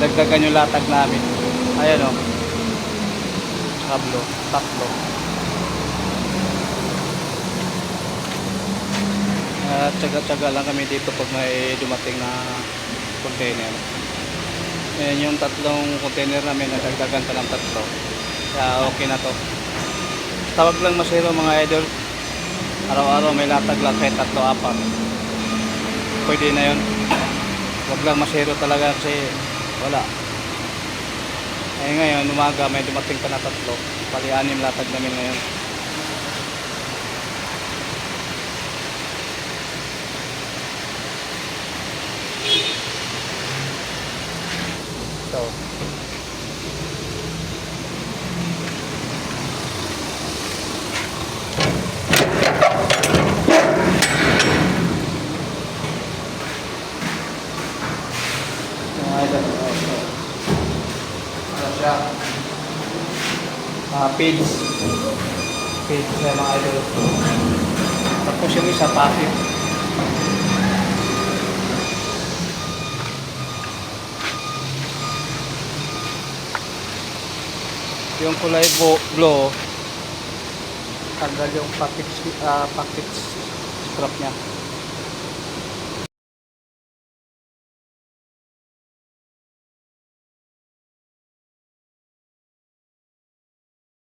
Nadagdagan yung latag namin. Ayan o. Kablo. Tatlo. Tsaga-tsaga lang kami dito pag may dumating na container. Ayan yung tatlong container namin, nadagdagan pa ng tatlo. Kaya okay na to. Tawag lang masiro mga idol. Araw-araw may latag lang kahit tatlo, apat. Pwede na yun. Huwag lang masiro talaga kasi wala. Eh ngayon, umaga may dumating pa na tatlo. Pali-anim latag namin ngayon. So, page na mga idol. Tapos yung isa packet. Yung kulay blue, tanggal yung packet scrap nya.